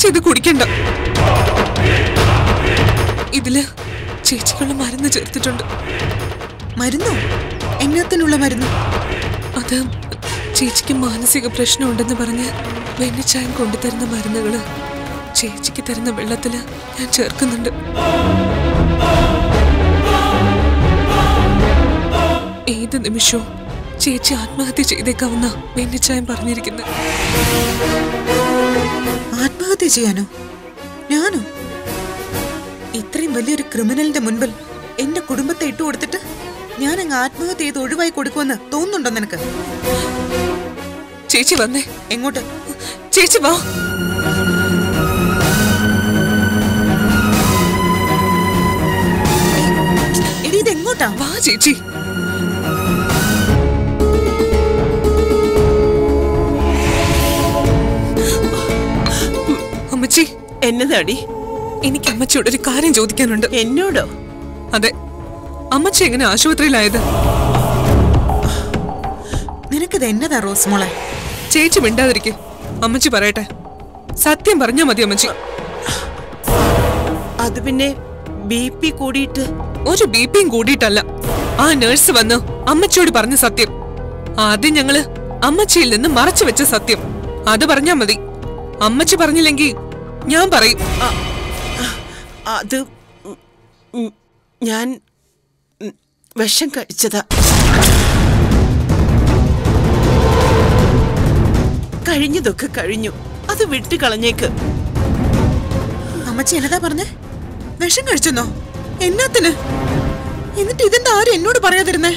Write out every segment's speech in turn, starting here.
ചേച്ചി ഇത് കുടിക്കണ്ട. ഇതില് ചേച്ചിക്കുള്ള മരുന്ന് ചേർത്തിട്ടുണ്ട്. മരുന്നോ? എന്നത്തിനുള്ള മരുന്ന്? അത് ചേച്ചിക്ക് മാനസിക പ്രശ്നമുണ്ടെന്ന് പറഞ്ഞ് വെണ്ണിച്ചായം കൊണ്ടുതരുന്ന മരുന്നുകള് ചേച്ചിക്ക് തരുന്ന വെള്ളത്തില് ഞാൻ ചേർക്കുന്നുണ്ട്. ഏത് നിമിഷവും ചേച്ചി ആത്മഹത്യ ചെയ്തേക്കാവുന്ന വെണ്ണിച്ചായം പറഞ്ഞിരിക്കുന്നത്. ആത്മഹത്യ ചെയ്യാനോ? ഞാനോ? ഇത്രയും വലിയൊരു ക്രിമിനലിന്റെ മുൻപിൽ എന്റെ കുടുംബത്തെ ഇട്ടുകൊടുത്തിട്ട് ഞാൻ അങ്ങ് ആത്മഹത്യ ചെയ്ത് ഒഴിവായി കൊടുക്കുമെന്ന് തോന്നുന്നുണ്ടോ നിനക്ക്? ചേച്ചി വന്നേ. എങ്ങോട്ട്? ചേച്ചി വാ. എടി ഇതെങ്ങോട്ടാ? വാ ചേച്ചി. അമ്മച്ചി. എന്നതാടി? എനിക്ക് അമ്മച്ചിയോട് ഒരു കാര്യം ചോദിക്കാനുണ്ട്. എന്നോടോ? അതെ, അമ്മച്ചി എങ്ങനെ ആശുപത്രിയിലായത്? നിനക്കിത് എന്നതാ റോസ് മോളെ? ചേച്ചി മിണ്ടാതിരിക്കെ, അമ്മച്ചി പറയട്ടെ. സത്യം പറഞ്ഞാ മതി അമ്മച്ചി. അത് പിന്നെ BP കൂടിയിട്ട്. ഒരു BPയും കൂടിയിട്ടല്ല, ആ നഴ്സ് വന്ന് അമ്മച്ചിയോട് പറഞ്ഞ സത്യം. ആദ്യം ഞങ്ങള് അമ്മച്ചിയിൽ നിന്ന് മറച്ചു വെച്ച സത്യം അത് പറഞ്ഞാ മതി. അമ്മച്ചി പറഞ്ഞില്ലെങ്കിൽ ഞാൻ പറയും. അത് ഞാൻ വിഷം കഴിച്ചതാ. കഴിഞ്ഞതൊക്കെ കഴിഞ്ഞു, അത് വിട്ടു കളഞ്ഞേക്ക്. അമ്മച്ചി എന്നതാ പറഞ്ഞേ? വിഷം കഴിച്ചെന്നോ? എന്നത്തിന്? എന്നിട്ട് ഇതെന്താ ആരും എന്നോട് പറയാതിരുന്നേ?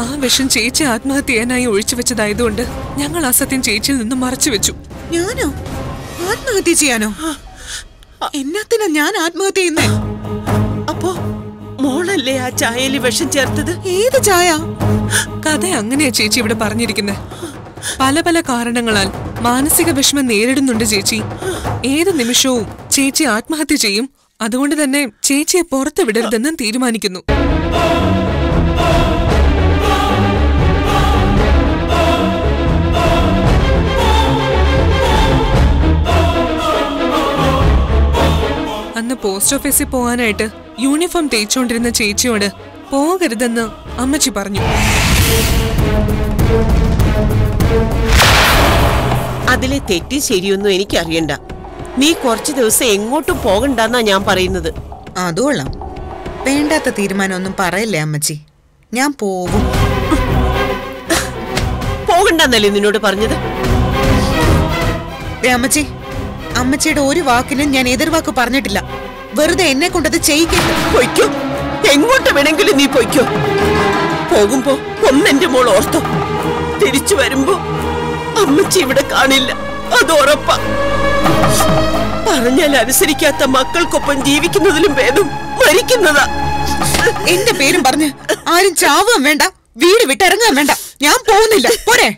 ആ വിഷം ചേച്ചി ആത്മഹത്യ ചെയ്യാനായി ഒഴിച്ചു വെച്ചതായതുകൊണ്ട് ഞങ്ങൾ ആ സത്യം ചേച്ചിയിൽ നിന്ന് മറച്ചു വെച്ചു. ഞാനോ? ആത്മഹത്യ ചെയ്യാനോ? എന്നത്തിനാ ഞാൻ ആത്മഹത്യ ചെയ്യുന്നേ? അപ്പോ മോളല്ലേ ആ ചായയിൽ വിഷം ചേർത്തത്? ഏത് ചായ? കഥ അങ്ങനെയാ ചേച്ചി ഇവിടെ പറഞ്ഞിരിക്കുന്നത്. പല പല കാരണങ്ങളാൽ മാനസിക വിഷമം നേരിടുന്നുണ്ട് ചേച്ചി. ഏത് നിമിഷവും ചേച്ചി ആത്മഹത്യ ചെയ്യും. അതുകൊണ്ട് തന്നെ ചേച്ചിയെ പുറത്തു വിടരുതെന്ന് തീരുമാനിക്കുന്നു. അന്ന് പോസ്റ്റ് ഓഫീസിൽ പോകാനായിട്ട് യൂണിഫോം തേച്ചുകൊണ്ടിരുന്ന ചേച്ചിയോട് പോകരുതെന്ന് അമ്മച്ചി പറഞ്ഞു. അതിലെ തെറ്റി ശരിയൊന്നും എനിക്കറിയണ്ട. നീ കുറച്ചു ദിവസം എങ്ങോട്ടും പോകണ്ടെന്നാ ഞാൻ പറയുന്നത്. അതുകൊള്ളാം. വേണ്ടാത്ത തീരുമാനമൊന്നും പറയല്ലേ അമ്മച്ചി. ഞാൻ പോവും. പോകണ്ടെന്നല്ലേ നിന്നോട് പറഞ്ഞത്? അമ്മച്ചി, അമ്മച്ചിയുടെ ഒരു വാക്കിനും ഞാൻ എതിർവാക്ക് പറഞ്ഞിട്ടില്ല. വെറുതെ എന്നെ കൊണ്ടത് ചെയ്യിക്കരുത്. പൊയ്ക്കോ, എങ്ങോട്ട് വേണമെങ്കിലും നീ പൊയ്ക്കോ. പോകുമ്പോ ഒന്നെന്റെ മോൾ ഓർത്തോ, തിരിച്ചു വരുമ്പോ അമ്മച്ചി ഇവിടെ കാണില്ല, അത് ഉറപ്പാ. പറഞ്ഞാൽ അനുസരിക്കാത്ത മക്കൾക്കൊപ്പം ജീവിക്കുന്നതിലും ഭേദം മരിക്കുന്നതാ. എന്റെ പേരും പറഞ്ഞ് ആരും ചാവുകയും വേണ്ട, വീട് വിട്ടിറങ്ങാൻ വേണ്ട. ഞാൻ പോകുന്നില്ല. പോരെ?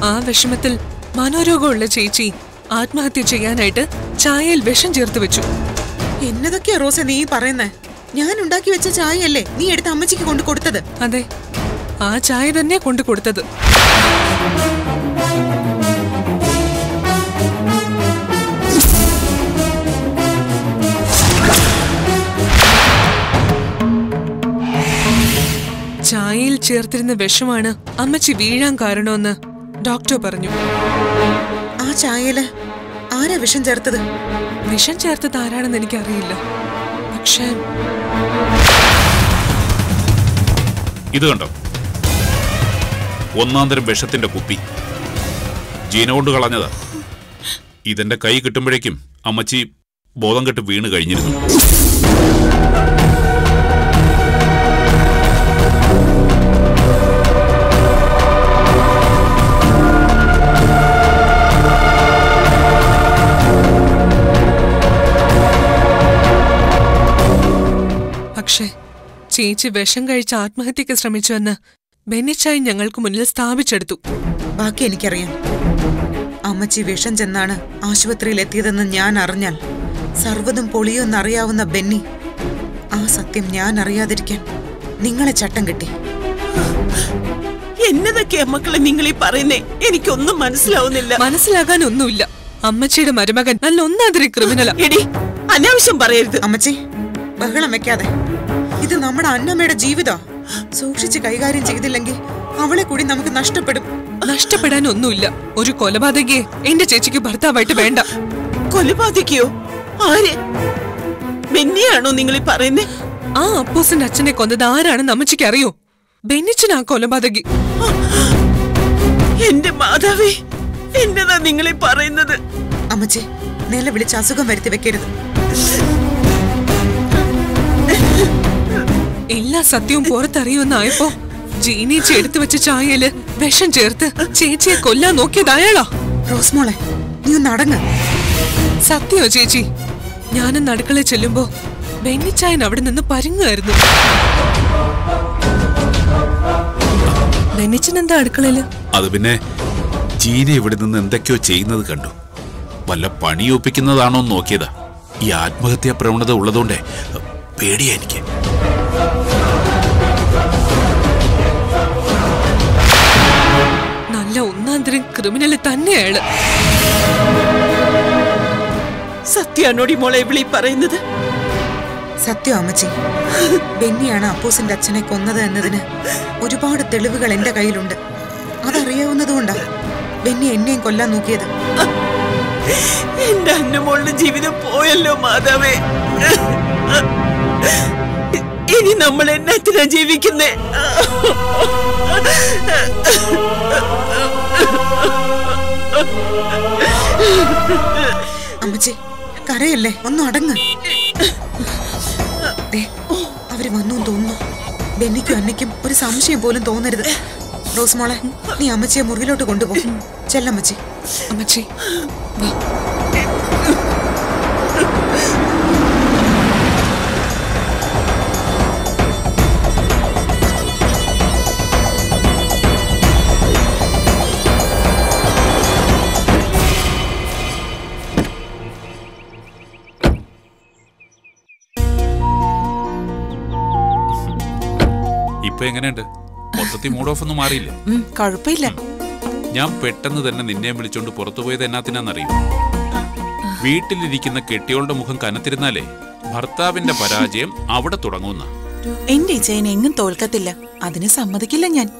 ആ വിഷമത്തിൽ മനോരോഗമുള്ള ചേച്ചി ആത്മഹത്യ ചെയ്യാനായിട്ട് ചായയിൽ വിഷം ചേർത്ത് വെച്ചു. എന്നതൊക്കെയാ റോസ നീ പറയുന്നേ? ഞാൻ ഉണ്ടാക്കി വെച്ച ചായയല്ലേ നീ എടുത്ത് അമ്മച്ചിക്ക് കൊണ്ടു കൊടുത്തത്? അതെ, ആ ചായ തന്നെ കൊണ്ടു കൊടുത്തത്. ചായയിൽ ചേർത്തിരുന്ന വിഷമാണ് അമ്മച്ചി വീഴാൻ കാരണമെന്ന് ഡോക്ടർ പറഞ്ഞു. ആ ചായയില് ആരാ വിഷം ചേർത്തത്? വിഷം ചേർത്തത് ആരാണെന്ന് എനിക്കറിയില്ല. പക്ഷേ ഇത് കണ്ടോ, ഒന്നാന്തരം വിഷത്തിന്റെ കുപ്പി ജീന കൊണ്ട് കളഞ്ഞതാ. ഇതെന്റെ കൈ കിട്ടുമ്പോഴേക്കും അമ്മച്ചി ബോധം കെട്ട് വീണ് കഴിഞ്ഞിരുന്നു. പക്ഷേ ചേച്ചി വിഷം കഴിച്ച് ആത്മഹത്യക്ക് ശ്രമിച്ചുവെന്ന് ബെന്നിച്ചായി ഞങ്ങൾക്ക് മുന്നിൽ സ്ഥാപിച്ചെടുത്തു. ബാക്കി എനിക്കറിയാം. അമ്മച്ചി വിഷം ചെന്നാണ് ആശുപത്രിയിൽ എത്തിയതെന്ന് ഞാൻ അറിഞ്ഞാൽ സർവ്വതും പൊളിയോന്നറിയാവുന്ന ബെന്നി ആ സത്യം ഞാൻ അറിയാതിരിക്കാൻ നിങ്ങളെ ചട്ടം കെട്ടി. എന്നതൊക്കെയാ മക്കളെ നിങ്ങൾ ഈ പറയുന്നേ? എനിക്കൊന്നും മനസ്സിലാവുന്നില്ല. മനസ്സിലാകാനൊന്നുമില്ല. അമ്മച്ചിയുടെ മരുമകൻ നല്ല ഒന്നാതിരി ക്രിമിനലാ. എടി, അനാവശ്യം പറയരുത്. അമ്മച്ചി, ബഹളം വെക്കാതെ. ഇത് നമ്മുടെ അന്നമ്മയുടെ ജീവിതാ. സൂക്ഷിച്ച് കൈകാര്യം ചെയ്തില്ലെങ്കിൽ അവളെ കൂടി നമുക്ക് നഷ്ടപ്പെടും. നഷ്ടപ്പെടാനൊന്നുമില്ല. ഒരു കൊലപാതകയെ എന്റെ ചേച്ചിക്ക് ഭർത്താവായിട്ട് വേണ്ട. കൊലപാതകയോ? ആര്? ബെന്നിയാണോ നിങ്ങൾ ഈ പറയുന്നേ? ആ അപ്പൂസിന്റെ അച്ഛനെ കൊന്നത് ആരാണെന്ന് അമ്മച്ചിക്ക് അറിയോ? ബെന്നിച്ചനാ കൊലപാതകി. എന്റെ മാതാവേ, എന്നതാ നിങ്ങളീ പറയുന്നത്? അമ്മച്ചി, നിലവിളിച്ച് അസുഖം വരുത്തി വെക്കരുത്. എല്ലാ സത്യവും പുറത്തറിയുമെന്നായപ്പോ ജീനീച്ചി എടുത്തു വെച്ച ചായയില് വിഷം ചേർത്ത് ചേച്ചിയെ കൊല്ലാൻ നോക്കിയത് അയാളാ. റോസ്മോളെ, നീ ഒന്ന് അടങ്ങ്. സത്യോ ചേച്ചി? ഞാനൊന്ന് അടുക്കളയിൽ ചെല്ലുമ്പോ ബെന്നിച്ചായൻ അവിടെ നിന്ന് പരുങ്ങായിരുന്നു. ബെന്നിച്ചൻ എന്താ അടുക്കളയില്? അത് പിന്നെ ജീന ഇവിടെ നിന്ന് എന്തൊക്കെയോ ചെയ്യുന്നത് കണ്ടു. വല്ല പണിയൊപ്പിക്കുന്നതാണോ നോക്കിയതാ. ഈ ആത്മഹത്യാ പ്രവണത ഉള്ളതുകൊണ്ടേ പേടിയാ എനിക്ക്. നല്ല ഒന്നാന്തരം ക്രിമിനല് തന്നെയാണ്. സത്യാണോടി മോളെ ഇവിളീ പറയുന്നത്? സത്യം അമ്മച്ചി. ബെന്നിയാണ് അപ്പൂസിന്റെ അച്ഛനെ കൊന്നത് എന്നതിന് ഒരുപാട് തെളിവുകൾ എന്റെ കയ്യിലുണ്ട്. അതറിയാവുന്നതുകൊണ്ടാ ബെന്നി എന്നെയും കൊല്ലാൻ നോക്കിയത്. എന്റെ അന്നമോളുടെ ജീവിതം പോയല്ലോ മാതാവേ. ഇനി നമ്മൾ എന്നത്തിനാ ജീവിക്കുന്നേ? അമ്മച്ചി, കരയല്ലേ, ഒന്നും അടങ്ങ്. അവര് വന്നു തോന്നുന്നു. ബെന്നിക്കും അന്നയ്ക്കും ഒരു സംശയം പോലും തോന്നരുത്. റോസ്മോളെ, നീ അമ്മച്ചിയെ മുറിയിലോട്ട് കൊണ്ടുപോകും. ചെല്ലമ്മച്ചി. അമ്മച്ചി വാ. ഇപ്പൊ എങ്ങനെയുണ്ട്? മൊത്തത്തിൽ മൂഡ് ഓഫ് ഒന്നും മാറിയില്ലേ? കുഴപ്പമില്ല. ഞാൻ പെട്ടെന്ന് തന്നെ നിന്നെ വിളിച്ചോണ്ട് പുറത്തുപോയത് എന്നാത്തിനാന്നറിയും? വീട്ടിലിരിക്കുന്ന കെട്ടിയോളുടെ മുഖം കനത്തിരുന്നാലേ ഭർത്താവിന്റെ പരാജയം അവിടെ തുടങ്ങുന്ന. എന്റെ ഇച്ചയൻ എങ്ങും തോൽക്കത്തില്ല, അതിന് സമ്മതിക്കില്ല ഞാൻ.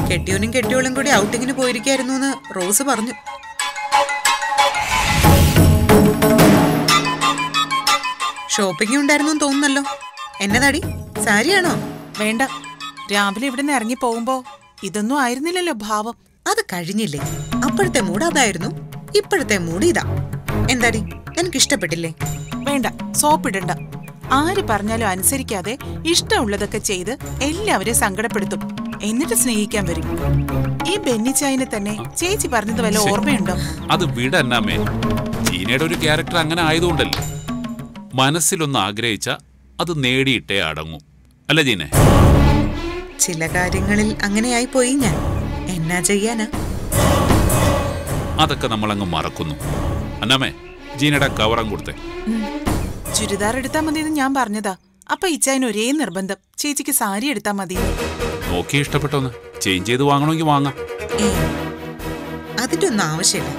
കെട്ടിയോനും കെട്ടിയോളും കൂടി ഔട്ടിങ്ങിന് പോയിരിക്കായിരുന്നു എന്ന് റോസ് പറഞ്ഞു. ഷോപ്പിംഗ് ഉണ്ടായിരുന്നു തോന്നുന്നല്ലോ. എന്നതാടി, സാരിയാണോ? വേണ്ട, രാവിലെ ഇവിടെ നിന്ന് ഇറങ്ങി പോകുമ്പോ ഇതൊന്നും ആയിരുന്നില്ലല്ലോ ഭാവം. അത് കഴിഞ്ഞില്ലേ? അപ്പോഴത്തെ മൂഡ് അതായിരുന്നു, ഇപ്പോഴത്തെ മൂഡ് ഇതാ. എന്താടി, എനിക്ക് ഇഷ്ടപ്പെട്ടില്ലേ? വേണ്ട, സോപ്പിടണ്ട. ആര് പറഞ്ഞാലും അനുസരിക്കാതെ ഇഷ്ടമുള്ളതൊക്കെ ചെയ്ത് എല്ലാവരെയും സങ്കടപ്പെടുത്തും, എന്നിട്ട് സ്നേഹിക്കാൻ വരും. ഈ ബെന്നിച്ചായനെ തന്നെ ചേച്ചി പറഞ്ഞത് വല്ല ഓർമ്മയുണ്ടോ? അത് വിടന്നാമേ. ജീനയുടെ ഒരു ക്യാരക്ടർ അങ്ങനെ ആയതുകൊണ്ടല്ലേ. മനസ്സിലൊന്ന് ആഗ്രഹിച്ച അത് നേടിയിട്ടേ അടങ്ങൂ, അല്ല ജീനെ? ചില കാര്യങ്ങളിൽ അങ്ങനെയായി പോയി ഞാൻ. എന്നാ ചെയ്യാനാ? അതൊക്കെ നമ്മളങ്ങ് മറക്കുന്നു. അന്നാമേ, ജീനയുടെ കവറം കൊടുത്തേ. ചുരിദാർ എടുത്താ മതിയെന്ന് ഞാൻ പറഞ്ഞതാ. അപ്പൊ ഇച്ചായന് ഒരേ നിർബന്ധം, ചേച്ചിക്ക് സാരി എടുത്താ മതി. നോക്കി ഇഷ്ടപ്പെട്ടോന്ന് ചേഞ്ച് ചെയ്ത് വാങ്ങണമെങ്കിൽ വാങ്ങാം. അതിന്റെ ഒന്നും ആവശ്യമില്ല.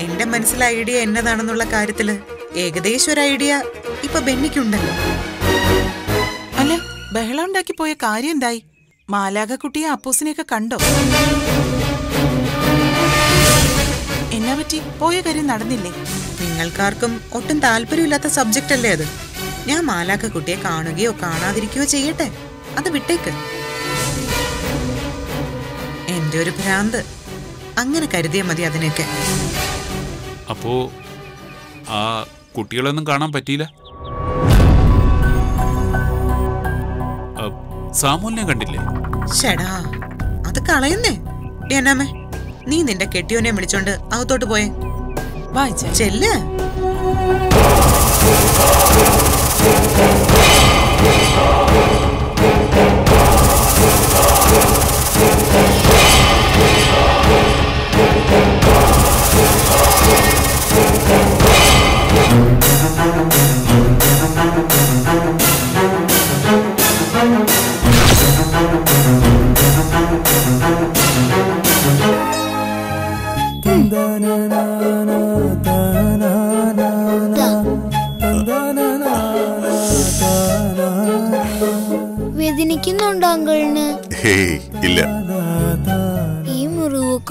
എന്റെ മനസ്സിലെ ഐഡിയ എന്നതാണെന്നുള്ള കാര്യത്തില് ഏകദേശം ഒരു ഐഡിയ ഇപ്പൊ ബെന്നിക്കുണ്ടല്ലോ. അല്ല, ബഹളം ഉണ്ടാക്കി പോയ കാര്യം എന്തായി? മാലാഖക്കുട്ടിയെ അപ്പൂസിനെയൊക്കെ കണ്ടോ? എന്നാ പറ്റി? പോയ കാര്യം നടന്നില്ലേ? നിങ്ങൾക്കാർക്കും ഒട്ടും താല്പര്യമില്ലാത്ത സബ്ജക്റ്റ് അല്ലേ അത്. ഞാൻ മാലാഖക്കുട്ടിയെ കാണുകയോ കാണാതിരിക്കുകയോ ചെയ്യട്ടെ, അത് വിട്ടേക്ക്. എന്റെ ഒരു ഭ്രാന്ത്, അങ്ങനെ കരുതിയാ മതി അതിനൊക്കെ. അപ്പോ ആ കുട്ടികളൊന്നും കാണാൻ പറ്റിയില്ല? സാമൂലിനെ കണ്ടില്ലേ? ഷടാ, അത് കളയുന്നേ. എന്നാമേ, നീ നിന്റെ കെട്ടിയോനെ വിളിച്ചോണ്ട് അകത്തോട്ട് പോയേ. വായിച്ച ചെല്ല്.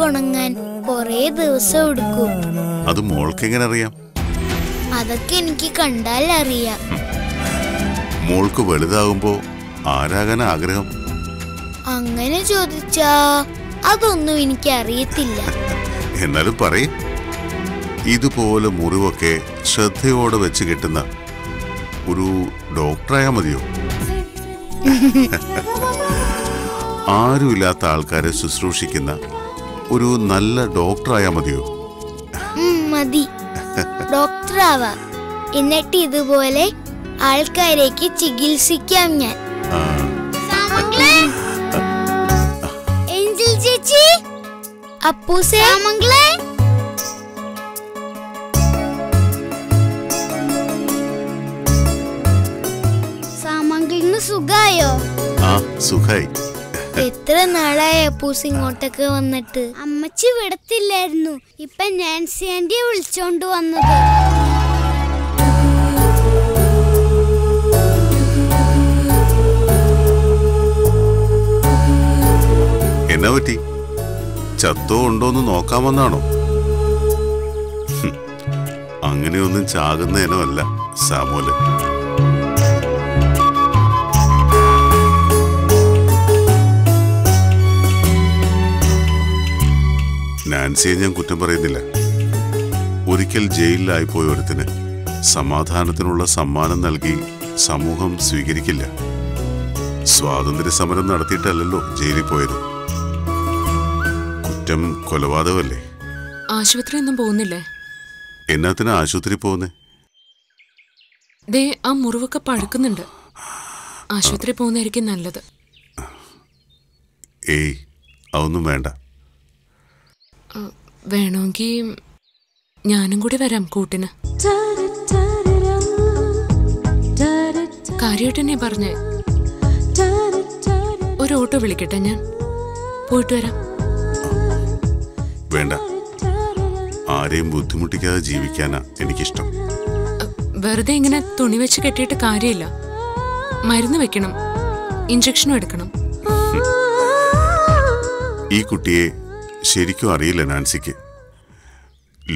ഉണങ്ങാൻ കൊറേ ദിവസം എടുക്കും. അത് മോൾക്ക് എങ്ങനെ അറിയാം? അതൊക്കെ എനിക്ക് കണ്ടാൽ അറിയാം. മോൾക്ക് വലുതാകുമ്പോ ആരാകാൻ ആഗ്രഹം? അങ്ങനെ ചോദിച്ചാ അതൊന്നും എനിക്ക് അറിയത്തില്ല. എന്നാലും പറയ്. ഇതുപോലെ മുറിവൊക്കെ ശ്രദ്ധയോടെ വെച്ച് കിട്ടുന്ന ഒരു ഡോക്ടറായാ മതിയോ? ആരുമില്ലാത്ത ആൾക്കാരെ ശുശ്രൂഷിക്കുന്ന ഒരു നല്ല ഡോക്ടറായാ മതിയോ? മതി, ഡോക്ടറാവാ. എന്നിട്ട് ഇതുപോലെ ആൾക്കാരേക്ക് ചികിത്സിക്കാം ഞാൻ. ഏഞ്ചൽ ചേച്ചി, അപ്പൂസേ, സാമംഗലിന് സുഖായോ? ആ, സുഖായി. എത്ര നാളായി അപ്പൂസ് ഇങ്ങോട്ടൊക്കെ വന്നിട്ട്? അമ്മച്ചി വിടത്തില്ലായിരുന്നു. ഇപ്പൊ നാൻസി ആന്റിയെ വിളിച്ചോണ്ട് വന്നത്. എന്നാ പറ്റി? ചത്തോ ഉണ്ടോന്ന് നോക്കാമെന്നാണോ? അങ്ങനെയൊന്നും ചാകുന്നതിനോ അല്ല സാമൂല്. നാൻസിയെ ഞാൻ കുറ്റം പറയുന്നില്ല. ഒരിക്കൽ ജയിലിലായി പോയ ഒരുത്തിന് സമാധാനത്തിനുള്ള സമ്മാനം നൽകി സമൂഹം സ്വീകരിക്കില്ല. സ്വാതന്ത്ര്യ സമരം നടത്തിയിട്ടല്ലോ ജയിലിൽ പോയത്. കുറ്റം കൊലപാതകമല്ലേ? ആശുപത്രി ഒന്നും പോകുന്നില്ലേ? എന്നാത്തിനാ ആശുപത്രി പോകുന്നേ? ദേ, ആ മുറിവൊക്കെ പഴുക്കുന്നുണ്ട്. ആശുപത്രി പോകുന്നതായിരിക്കും നല്ലത്. ഏയ്, അതൊന്നും വേണ്ട. വേണമെങ്കിൽ ഞാനും കൂടി വരാം കൂട്ടിന്. കാര്യമായിട്ട് തന്നെ പറഞ്ഞേ. ഒരു ഓട്ടോ വിളിക്കട്ടെ, ഞാൻ പോയിട്ട് വരാം. വേണ്ട, ആരെയും ബുദ്ധിമുട്ടിക്കാതെ ജീവിക്കാനാ എനിക്കിഷ്ടം. വെറുതെ ഇങ്ങനെ തുണി വെച്ച് കെട്ടിയിട്ട് കാര്യമില്ല. മരുന്ന് വെക്കണം, ഇഞ്ചക്ഷനും എടുക്കണം. ഈ കുട്ടിയെ ശരിക്കും അറിയില്ല നാൻസിക്ക്.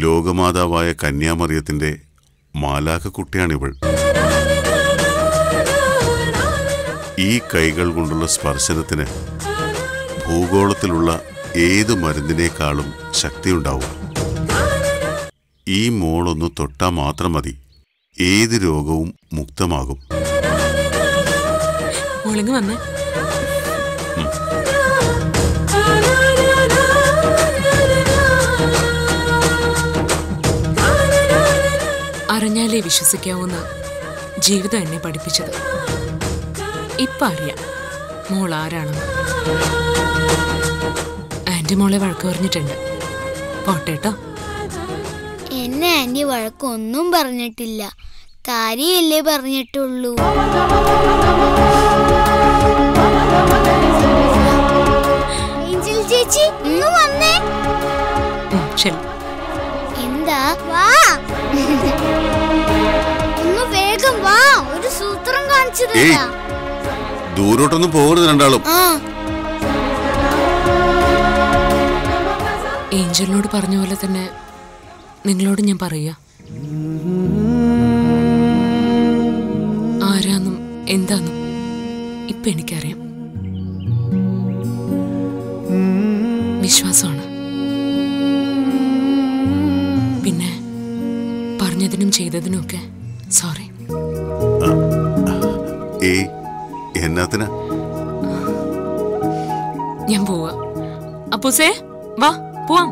ലോകമാതാവായ കന്യാമറിയത്തിന്റെ മാലാഖ കുട്ടിയാണിവൾ. ഈ കൈകൾ കൊണ്ടുള്ള സ്പർശനത്തിന് ഭൂഗോളത്തിലുള്ള ഏത് മരുന്നിനേക്കാളും ശക്തിയുണ്ടാവും. ഈ മോളൊന്ന് തൊട്ടാ മാത്രം മതി, ഏത് രോഗവും മുക്തമാകും. വന്നേ. അറിഞ്ഞാലേ വിശ്വസിക്കാവുന്ന ജീവിതം എന്നെ പഠിപ്പിച്ചത്. ഇപ്പൊ അറിയാം മോൾ ആരാണെന്ന്. ആന്റി മോളെ വഴക്ക് പറഞ്ഞിട്ടുണ്ട്. പോട്ടേട്ടോ. എന്നെ ആന്റി വഴക്കൊന്നും പറഞ്ഞിട്ടില്ല. കാര്യമല്ലേ പറഞ്ഞിട്ടുള്ളൂ. ഏഞ്ചൽ ചേച്ചി, ഇന്ന് വന്നേ. ശരി. എന്താ? വാ, ഒന്ന് വേഗം വാ. ഒരു സൂത്രം കാണിച്ചു തരാം. ദൂരോട്ടൊന്നും പോകരുത് രണ്ടാളും. ഏഞ്ചലിനോട് പറഞ്ഞ പോലെ തന്നെ നിങ്ങളോട് ഞാൻ പറയുക. ആരാന്നും എന്താന്നും ഇപ്പൊ എനിക്കറിയാം. വിശ്വാസമാണ്. പിന്നെ പറഞ്ഞതിനും ചെയ്തതിനുമൊക്കെ സോറി. എന്നാത്തിനാ? ഞാൻ പോവാ. അപ്പൂസേ, വാ പോവാം.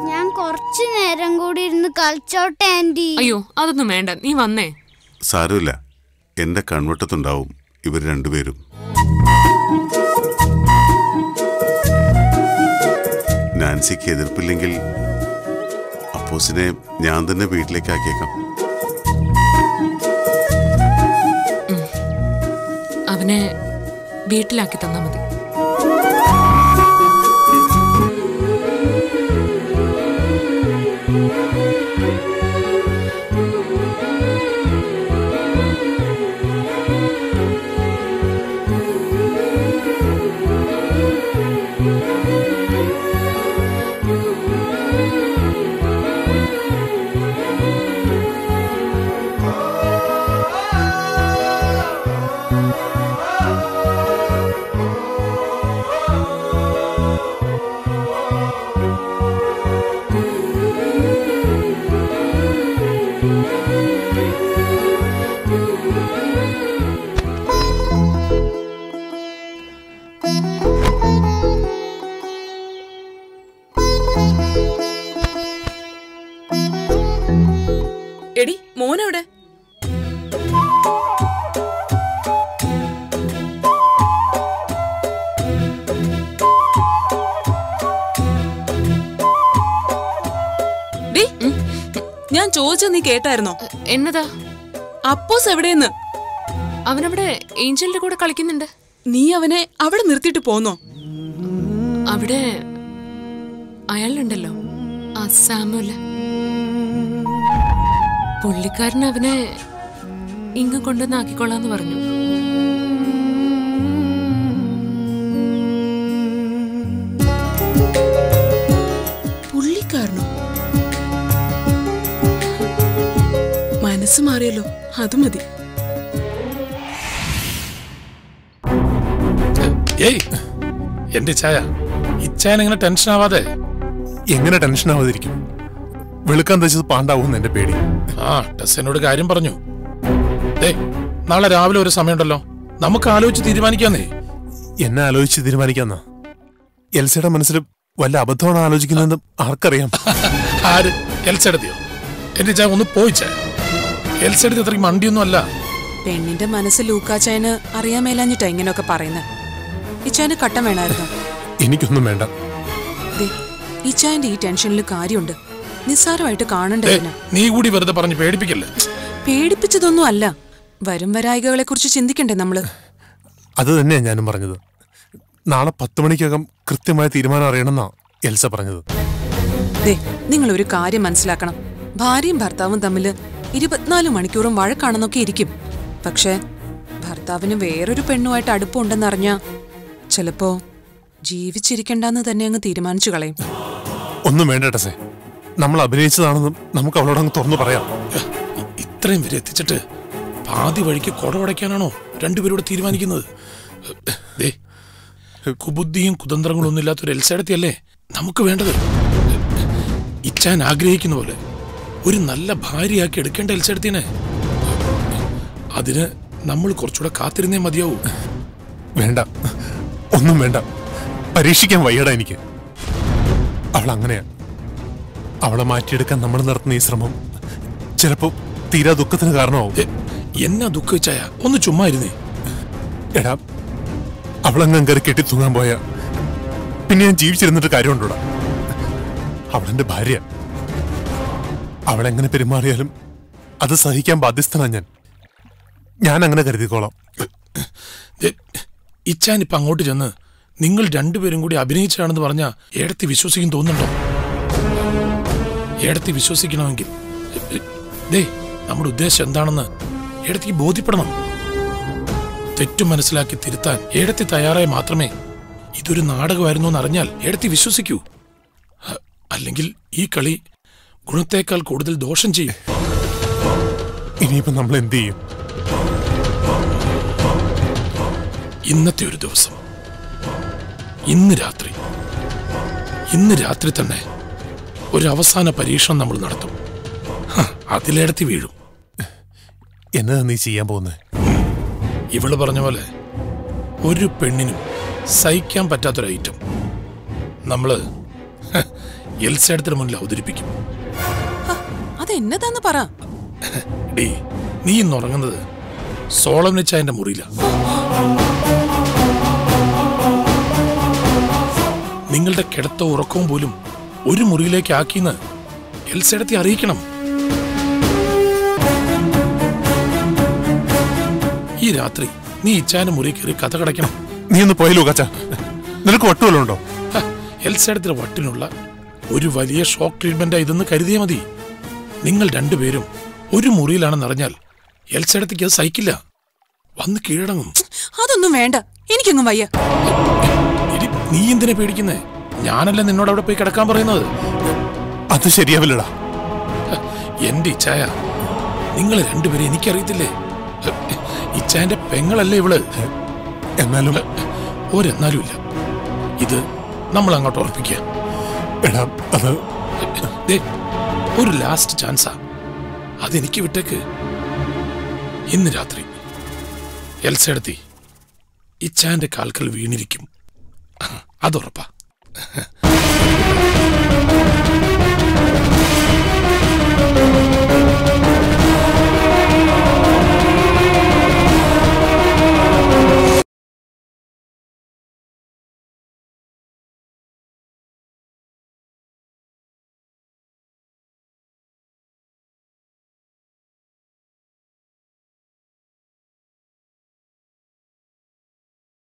ഞാൻ കുറച്ചു നേരം കൂടി ഇരുന്ന് കളിച്ചോട്ടെ ആന്റി. അയ്യോ, അതൊന്നും വേണ്ട, നീ വന്നേ. സാരമില്ല, എന്റെ കൺവട്ടത്തുണ്ടാവും ഇവർ രണ്ടുപേരും. നാൻസിക്ക് എതിർപ്പില്ലെങ്കിൽ അപ്പൂസിനെ ഞാൻ തന്നെ വീട്ടിലേക്ക് ആക്കിയേക്കാം. അവനെ വീട്ടിലാക്കി തന്നാ മതി. മോനെവിടെ? ഞാൻ ചോദിച്ച നീ കേട്ടായിരുന്നോ? എന്നതാ? അപ്പോസ് എവിടെയെന്ന്? അവനവിടെ ഏഞ്ചലിന്റെ കൂടെ കളിക്കുന്നുണ്ട്. നീ അവനെ അവിടെ നിർത്തിയിട്ട് പോന്നോ? അവിടെ അയാളുണ്ടല്ലോ, ആ സാമുവല്. പുള്ളിക്കാരൻ അവനെ ഇങ്ങ് കൊണ്ടുവന്ന് ആക്കിക്കൊള്ളാന്ന് പറഞ്ഞു. പുള്ളിക്കാരനോ? മനസ്സ് മാറിയല്ലോ, അത് മതി. ഏയ് എന്റെ ചായ, ഇച്ചായൻ എങ്ങനെ ടെൻഷൻ ആവാതെ? എങ്ങനെ ടെൻഷൻ ആവാതിരിക്കും? വെളുക്കാൻ തച്ചത് പാണ്ടാവും എന്റെ പേടി. ആ ടെസ്സനോട് കാര്യം പറഞ്ഞു. നാളെ രാവിലെ ഒരു സമയമുണ്ടല്ലോ, നമുക്ക് ആലോചിച്ച് തീരുമാനിക്കാന്നേ. എന്നെ ആലോചിച്ച് തീരുമാനിക്കാന്നാ? എൽസയുടെ മനസ്സിൽ വല്ല അബദ്ധമാണ് ആലോചിക്കുന്നതെന്ന് ആർക്കറിയാം? ആര്? എൽസെടുത്തിയോ? എന്റെ ചായ ഒന്ന് പോയിച്ച. എൽസെടുത്ത് അത്രയും മണ്ടിയൊന്നും അല്ല. പെണ്ണിന്റെ മനസ്സ് ലൂക്കാച്ചായന് അറിയാൻ മേലാഞ്ഞിട്ടാ ഇങ്ങനെയൊക്കെ പറയുന്നത്. ഇച്ചായന് കട്ടം വേണമായിരുന്നു. എനിക്കൊന്നും വേണ്ട. ഇച്ചായന്റെ ഈ ടെൻഷനിൽ കാര്യമുണ്ട്. നിസ്സാരമായിട്ട് കാണണ്ടതിന്. നീ കൂടി വെറുതെ പറഞ്ഞു പേടിപ്പിക്കല്ലേ. പേടിപ്പിച്ചതൊന്നും അല്ല, വരും വരായികളെ കുറിച്ച് ചിന്തിക്കണ്ടേ നമ്മള്? അത് തന്നെയാ ഞാനും പറഞ്ഞത്. നാളെ 10 മണിക്കകം കൃത്യമായ തീരുമാനം അറിയണമെന്നാ എൽസ പറഞ്ഞത്. നിങ്ങൾ ഒരു കാര്യം മനസ്സിലാക്കണം. ഭാര്യയും ഭർത്താവും തമ്മില് 24 മണിക്കൂറും വഴക്കാണെന്നൊക്കെ ഇരിക്കും. പക്ഷെ ഭർത്താവിന് വേറൊരു പെണ്ണുമായിട്ട് അടുപ്പമുണ്ടെന്നറിഞ്ഞാ ചിലപ്പോ ജീവിച്ചിരിക്കണ്ടെന്ന് തന്നെ അങ്ങ് തീരുമാനിച്ചു കളയും. ഒന്നും വേണ്ട ടെസേ, നമ്മൾ അഭിനയിച്ചതാണെന്നും നമുക്ക് അവളോടങ്ങ് തുറന്നു പറയാം. ഇത്രയും വരെ എത്തിച്ചിട്ട് പാതി വഴിക്ക് കൊടവടയ്ക്കാനാണോ രണ്ടുപേരോട് തീരുമാനിക്കുന്നത്? കുബുദ്ധിയും കുതന്ത്രങ്ങളും ഒന്നും ഇല്ലാത്തൊരു എൽസെടുത്തിയല്ലേ നമുക്ക് വേണ്ടത്. ഇച്ചാൻ ആഗ്രഹിക്കുന്ന പോലെ ഒരു നല്ല ഭാര്യയാക്കി എടുക്കേണ്ട എൽസെടുത്തിനെ. അതിന് നമ്മൾ കുറച്ചുകൂടെ കാത്തിരുന്നേ മതിയാവൂ. വേണ്ട, ഒന്നും വേണ്ട. പരീക്ഷിക്കാൻ വയ്യടാ എനിക്ക്. അവൾ അങ്ങനെയാ. അവളെ മാറ്റിയെടുക്കാൻ നമ്മൾ നടത്തുന്ന ഈ ശ്രമം ചിലപ്പോ തീരാ ദുഃഖത്തിന് കാരണമാവും. എന്നാ ദുഃഖിച്ചായ? ഒന്ന് ചുമ്മാ ഇരുന്നേ. എടാ, അവളങ്ങ് കയറി കെട്ടി തൂങ്ങാൻ പോയാ പിന്നെ ഞാൻ ജീവിച്ചിരുന്നിട്ട് കാര്യമുണ്ടോടാ? അവളെന്റെ ഭാര്യ. അവളെങ്ങനെ പെരുമാറിയാലും അത് സഹിക്കാൻ ബാധ്യസ്ഥനാ ഞാൻ അങ്ങനെ കരുതിക്കോളാം. ഇച്ചാനിപ്പ അങ്ങോട്ട് ചെന്ന് നിങ്ങൾ രണ്ടുപേരും കൂടി അഭിനയിച്ചാണെന്ന് പറഞ്ഞാ ഏടത്തി വിശ്വസിക്കും തോന്നുന്നുണ്ടോ? ഏടത്തി വിശ്വസിക്കണമെങ്കിൽ നമ്മുടെ ഉദ്ദേശം എന്താണെന്ന് ഏടത്തിക്ക് ബോധ്യപ്പെടണം. തെറ്റു മനസ്സിലാക്കി തിരുത്താൻ ഏടത്തി തയ്യാറായി മാത്രമേ ഇതൊരു നാടകമായിരുന്നു എന്നറിഞ്ഞാൽ ഏടത്തി വിശ്വസിക്കൂ. അല്ലെങ്കിൽ ഈ കളി ഗുണത്തേക്കാൾ കൂടുതൽ ദോഷം ചെയ്യും. ഇനിയിപ്പോ നമ്മൾ എന്ത് ചെയ്യും? ഇന്നത്തെ ഒരു ദിവസം, ഇന്ന് രാത്രി തന്നെ ഒരു അവസാന പരീക്ഷണം നമ്മൾ നടത്തും. അതിലേടത്തി വീഴും. എന്നതാ നീ ചെയ്യാൻ പോകുന്നത്? ഇവള് പറഞ്ഞ പോലെ ഒരു പെണ്ണിനും സഹിക്കാൻ പറ്റാത്തൊരു ഐറ്റം നമ്മള് എൽസേടത്തിന് മുന്നിൽ അവതരിപ്പിക്കും. അതെന്നതാന്ന് പറ. നീ ഇന്ന് ഉറങ്ങുന്നത് സോളമനിച്ചായന്റെ മുറിയില. നിങ്ങളുടെ കിടത്തോ ഉറക്കവും പോലും ഒരു മുറിയിലേക്ക് ആക്കിന്ന് എൽസേടത്തെ അറിയിക്കണം. ഈ രാത്രി നീ ഇച്ചാന്റെ മുറി കയറി കഥ കടയ്ക്കണം. നീ ഒന്ന് പോയല്ലോ കച്ച. നിനക്ക് വട്ടുവല്ലോ ഉണ്ടോ? എൽസേടത്തിന്റെ വട്ടിനുള്ള ഒരു വലിയ ഷോക്ക് ട്രീറ്റ്മെന്റാ ഇതെന്ന് കരുതിയാ മതി. നിങ്ങൾ രണ്ടുപേരും ഒരു മുറിയിലാണെന്നറിഞ്ഞാൽ എൽസേടത്തേക്ക് അത് സഹിക്കില്ല, വന്ന് കീഴടങ്ങും. അതൊന്നും വേണ്ട, എനിക്കൊന്നും വയ്യ. നീ എന്തിനാ പേടിക്കുന്നേ? ഞാനല്ല നിന്നോട് അവിടെ പോയി കിടക്കാൻ പറയുന്നത്. അത് ശരിയാവില്ലടാ. എന്റെ ഇച്ചായ, നിങ്ങൾ രണ്ടുപേരും എനിക്കറിയത്തില്ലേ? ഇച്ചായന്റെ പെങ്ങളല്ലേ ഇവള്? എന്നാലും ഒരെന്നാലും ഇല്ല. ഇത് നമ്മൾ അങ്ങോട്ട് ഉറപ്പിക്കുക. ഒരു ലാസ്റ്റ് ചാൻസാ, അതെനിക്ക് വിട്ടേക്ക്. ഇന്ന് രാത്രി എൽസേടത്തി ഇച്ചാന്റെ കാൽക്കൽ വീണിരിക്കും, അതുറപ്പാ.